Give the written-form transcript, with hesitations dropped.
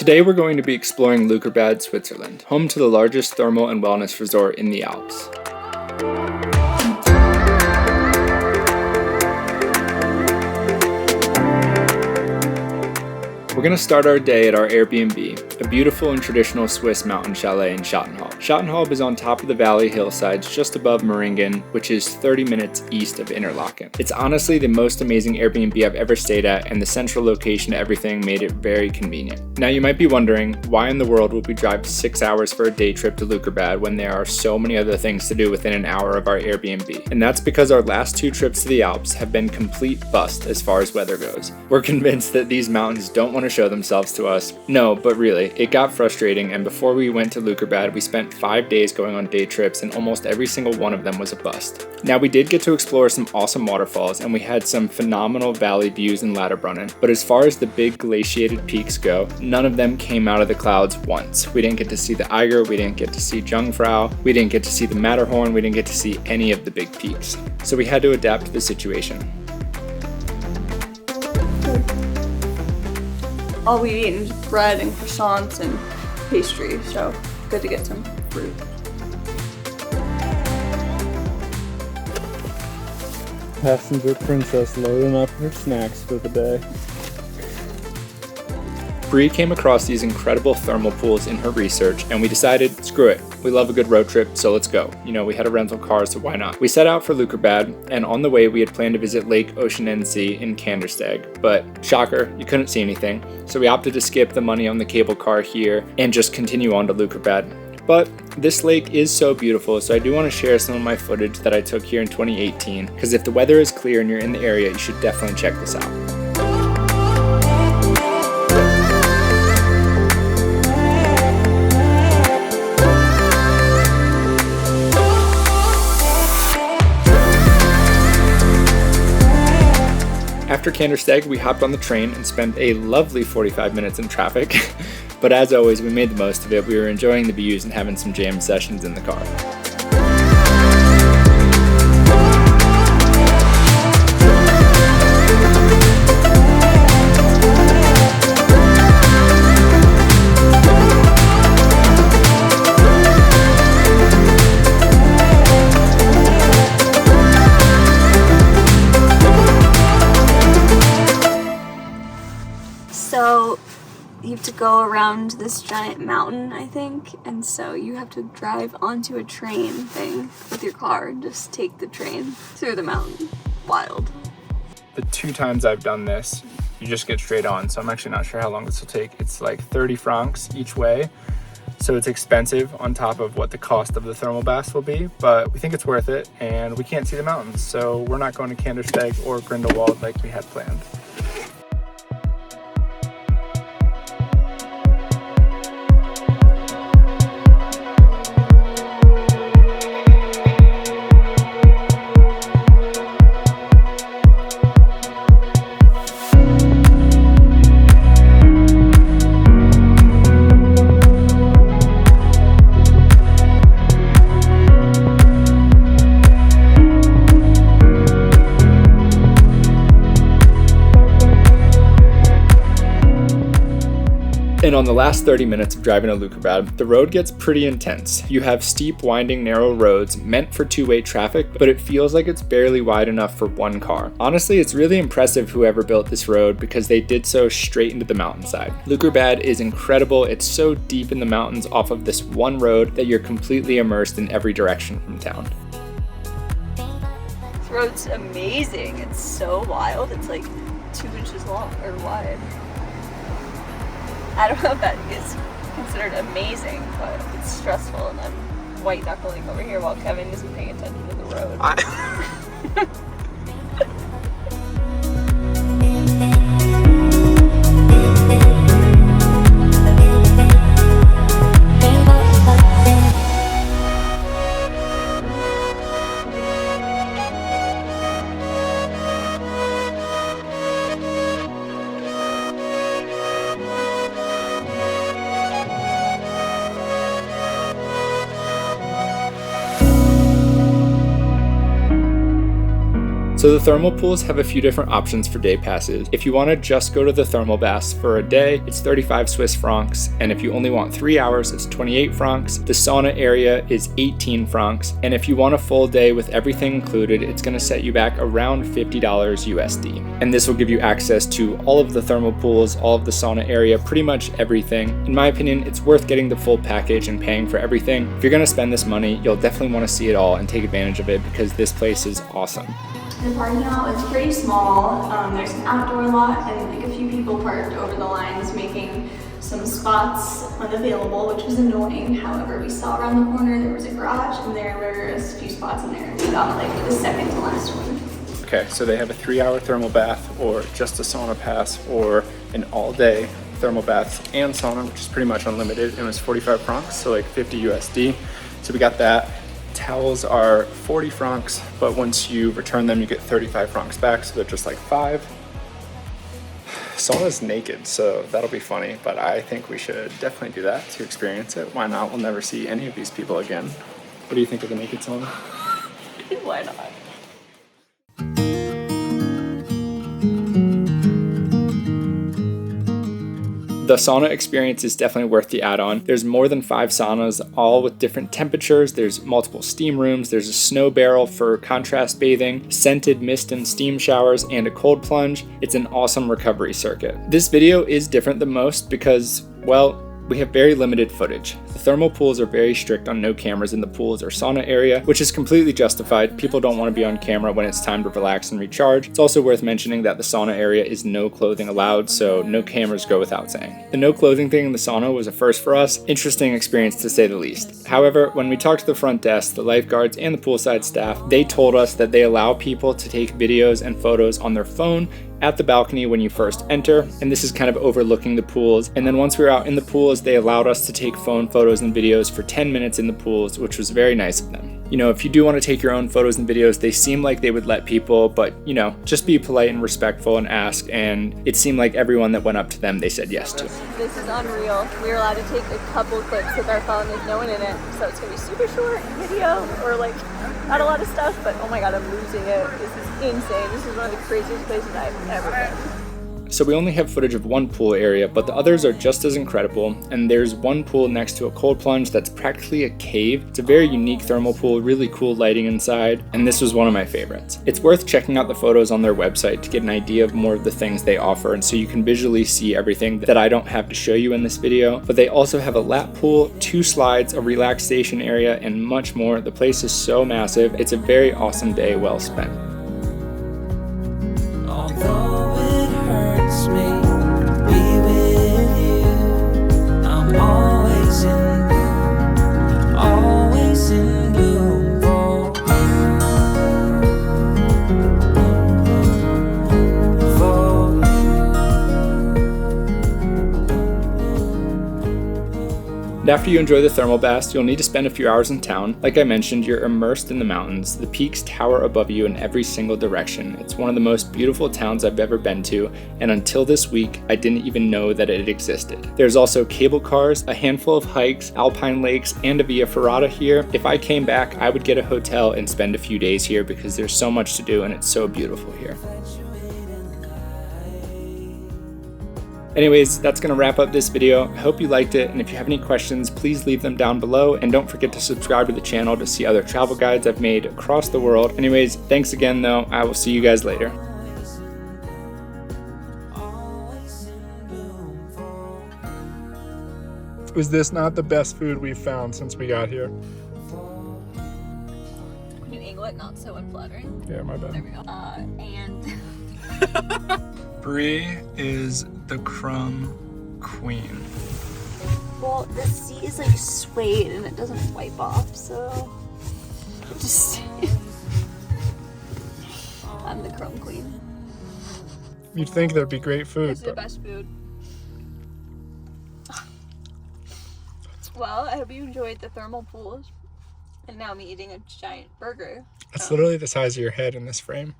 Today we're going to be exploring Leukerbad, Switzerland, home to the largest thermal and wellness resort in the Alps. We're going to start our day at our Airbnb, a beautiful and traditional Swiss mountain chalet in Schattenhalb. Schattenhalb is on top of the valley hillsides just above Meiringen, which is 30 minutes east of Interlaken. It's honestly the most amazing Airbnb I've ever stayed at, and the central location to everything made it very convenient. Now you might be wondering, why in the world would we drive 6 hours for a day trip to Leukerbad when there are so many other things to do within an hour of our Airbnb? And that's because our last 2 trips to the Alps have been complete bust as far as weather goes. We're convinced that these mountains don't want to show themselves to us. No, but really, it got frustrating, and before we went to Leukerbad, we spent 5 days going on day trips, and almost every single one of them was a bust. Now, we did get to explore some awesome waterfalls, and we had some phenomenal valley views in Lauterbrunnen, but as far as the big glaciated peaks go, none of them came out of the clouds once. We didn't get to see the Eiger, we didn't get to see Jungfrau, we didn't get to see the Matterhorn, we didn't get to see any of the big peaks. So we had to adapt to the situation. All we eat is bread and croissants and pastry, so good to get some fruit. Passenger princess loading up her snacks for the day. Bri came across these incredible thermal pools in her research, and we decided, screw it, we love a good road trip, so let's go. You know, we had a rental car, so why not? We set out for Leukerbad, and on the way we had planned to visit Lake Oceanensee in Kandersteg, but shocker, you couldn't see anything, so we opted to skip the money on the cable car here and just continue on to Leukerbad. But this lake is so beautiful, so I do want to share some of my footage that I took here in 2018, because if the weather is clear and you're in the area, you should definitely check this out. After Kandersteg, we hopped on the train and spent a lovely 45 minutes in traffic, but as always, we made the most of it. We were enjoying the views and having some jam sessions in the car. So you have to go around this giant mountain, I think, and so you have to drive onto a train thing with your car and just take the train through the mountain. Wild. The 2 times I've done this, you just get straight on, so I'm actually not sure how long this will take. It's like 30 francs each way, so it's expensive on top of what the cost of the thermal baths will be, but we think it's worth it, and we can't see the mountains, so we're not going to Kandersteg or Grindelwald like we had planned. And on the last 30 minutes of driving to Leukerbad, the road gets pretty intense. You have steep, winding, narrow roads meant for 2-way traffic, but it feels like it's barely wide enough for 1 car. Honestly, it's really impressive whoever built this road because they did so straight into the mountainside. Leukerbad is incredible. It's so deep in the mountains off of this one road that you're completely immersed in every direction from town. This road's amazing. It's so wild. It's like 2 inches long or wide. I don't know if that is considered amazing, but it's stressful, and I'm white knuckling over here while Kevin isn't paying attention to the road. So the thermal pools have a few different options for day passes. If you want to just go to the thermal baths for a day, it's 35 Swiss francs, and if you only want 3 hours, it's 28 francs. The sauna area is 18 francs, and if you want a full day with everything included, it's going to set you back around $50 USD. And this will give you access to all of the thermal pools, all of the sauna area, pretty much everything. In my opinion, it's worth getting the full package and paying for everything. If you're going to spend this money, you'll definitely want to see it all and take advantage of it because this place is awesome. The parking lot is pretty small. There's an outdoor lot and like a few people parked over the lines, making some spots unavailable, which was annoying. However, we saw around the corner there was a garage and there were a few spots in there. We got like the second to last one. Okay, so they have a 3-hour thermal bath or just a sauna pass or an all-day thermal baths and sauna, which is pretty much unlimited. It was 45 francs, so like 50 USD. So we got that. Towels are 40 francs, but once you return them, you get 35 francs back, so they're just like 5. Sauna's naked, so that'll be funny, but I think we should definitely do that to experience it. Why not? We'll never see any of these people again. What do you think of the naked sauna? Why not? The sauna experience is definitely worth the add-on. There's more than 5 saunas, all with different temperatures. There's multiple steam rooms, there's a snow barrel for contrast bathing, scented mist and steam showers, and a cold plunge. It's an awesome recovery circuit. This video is different than most because, well, we have very limited footage. The thermal pools are very strict on no cameras in the pools or sauna area, which is completely justified. People don't want to be on camera when it's time to relax and recharge. It's also worth mentioning that the sauna area is no clothing allowed, so no cameras go without saying. The no clothing thing in the sauna was a first for us. Interesting experience to say the least. However, when we talked to the front desk, the lifeguards, and the poolside staff, they told us that they allow people to take videos and photos on their phone at the balcony when you first enter, and this is kind of overlooking the pools. And then once we were out in the pools, they allowed us to take phone photos and videos for 10 minutes in the pools, which was very nice of them. You know, if you do want to take your own photos and videos, they seem like they would let people, but you know, just be polite and respectful and ask, and it seemed like everyone that went up to them, they said yes to. This is unreal. We're allowed to take a couple clips with our phone with no one in it, so it's gonna be super short video, or like not a lot of stuff, but oh my god, I'm losing it. This is insane. This is one of the craziest places I've ever been. So we only have footage of one pool area, but the others are just as incredible, and there's one pool next to a cold plunge that's practically a cave. It's a very unique thermal pool, really cool lighting inside, and this was one of my favorites. It's worth checking out the photos on their website to get an idea of more of the things they offer, and so you can visually see everything that I don't have to show you in this video. But they also have a lap pool, 2 slides, a relaxation area, and much more. The place is so massive. It's a very awesome day well spent. And after you enjoy the thermal baths, you'll need to spend a few hours in town. Like I mentioned, you're immersed in the mountains. The peaks tower above you in every single direction. It's one of the most beautiful towns I've ever been to, and until this week, I didn't even know that it existed. There's also cable cars, a handful of hikes, alpine lakes, and a via ferrata here. If I came back, I would get a hotel and spend a few days here because there's so much to do and it's so beautiful here. Anyways, that's going to wrap up this video. I hope you liked it, and if you have any questions, please leave them down below, and don't forget to subscribe to the channel to see other travel guides I've made across the world. Anyways, thanks again though. I will see you guys later. Was this not the best food we've found since we got here? New England, not so unflattering. Yeah, my bad. There we go. And Brie is the crumb queen. well, the seat is like suede and it doesn't wipe off, so just I'm the crumb queen. You'd think there'd be great food. It's the best food. Well, I hope you enjoyed the thermal pools. And now I'm eating a giant burger. It's literally the size of your head in this frame.